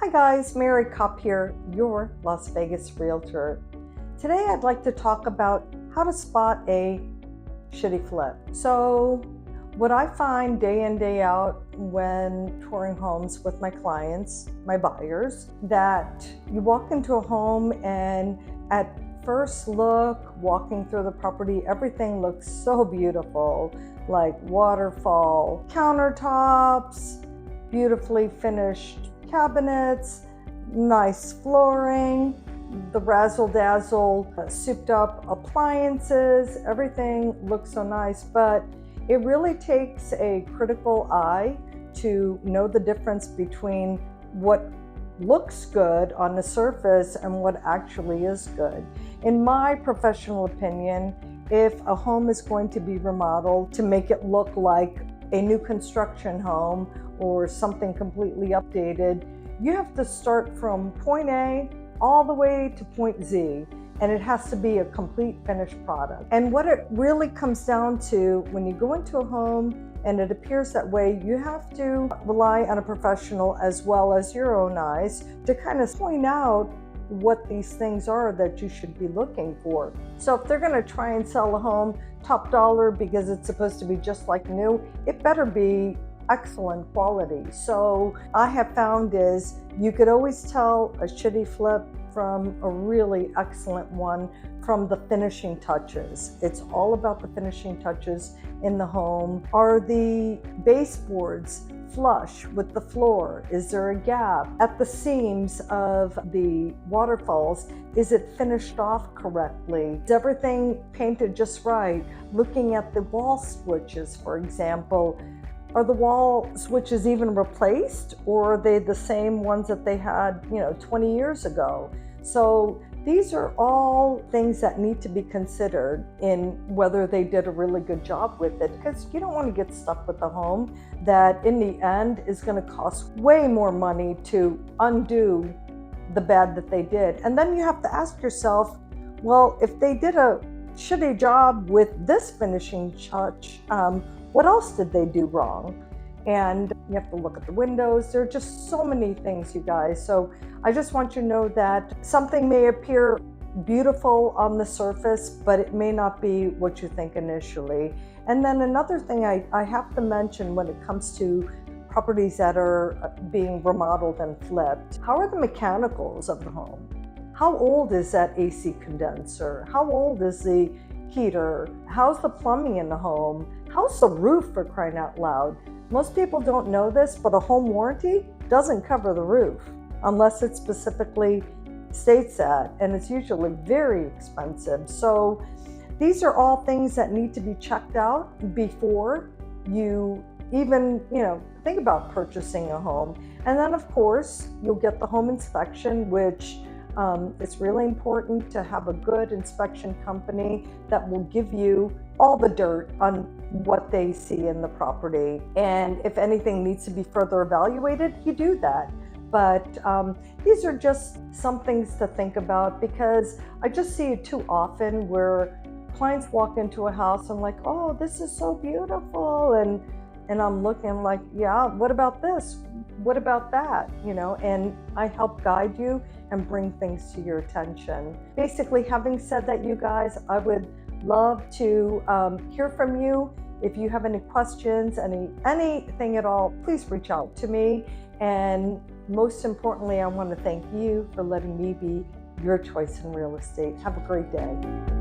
Hi guys, Mary Kopp here, your Las Vegas realtor. Today I'd like to talk about how to spot a shitty flip. So what I find day in, day out when touring homes with my clients, my buyers, that you walk into a home and at first look, walking through the property, everything looks so beautiful, like waterfall, countertops, beautifully finished cabinets, nice flooring, the razzle-dazzle souped up appliances, everything looks so nice, but it really takes a critical eye to know the difference between what looks good on the surface and what actually is good. In my professional opinion, if a home is going to be remodeled to make it look like a new construction home or something completely updated, you have to start from point A all the way to point Z, and it has to be a complete finished product. And what it really comes down to when you go into a home and it appears that way, you have to rely on a professional as well as your own eyes to kind of point out what these things are that you should be looking for. So if they're going to try and sell a home top dollar because it's supposed to be just like new, it better be excellent quality. So I have found is you could always tell a shitty flip from a really excellent one from the finishing touches. It's all about the finishing touches in the home. Are the baseboards flush with the floor? Is there a gap at the seams of the waterfalls? Is it finished off correctly? Is everything painted just right? Looking at the wall switches, for example, are the wall switches even replaced, or are they the same ones that they had, 20 years ago? So these are all things that need to be considered in whether they did a really good job with it, because you don't want to get stuck with a home that in the end is going to cost way more money to undo the bad that they did. And then you have to ask yourself, well, if they did a shitty job with this finishing touch, what else did they do wrong? And you have to look at the windows. There are just so many things, you guys. So I just want you to know that something may appear beautiful on the surface, but it may not be what you think initially. And then another thing I have to mention when it comes to properties that are being remodeled and flipped, how are the mechanicals of the home? How old is that AC condenser? How old is the heater? How's the plumbing in the home? How's the roof, for crying out loud? Most people don't know this, but a home warranty doesn't cover the roof unless it specifically states that, and it's usually very expensive. So these are all things that need to be checked out before you even, think about purchasing a home. And then of course, you'll get the home inspection, which it's really important to have a good inspection company that will give you all the dirt on what they see in the property. And if anything needs to be further evaluated, you do that. But these are just some things to think about, because I just see it too often where clients walk into a house and like, oh, this is so beautiful. And I'm looking like, yeah, what about this? What about that? And I help guide you and bring things to your attention. Basically, having said that, you guys, I would love to hear from you. If you have any questions, anything at all, please reach out to me. And most importantly, I want to thank you for letting me be your choice in real estate. Have a great day.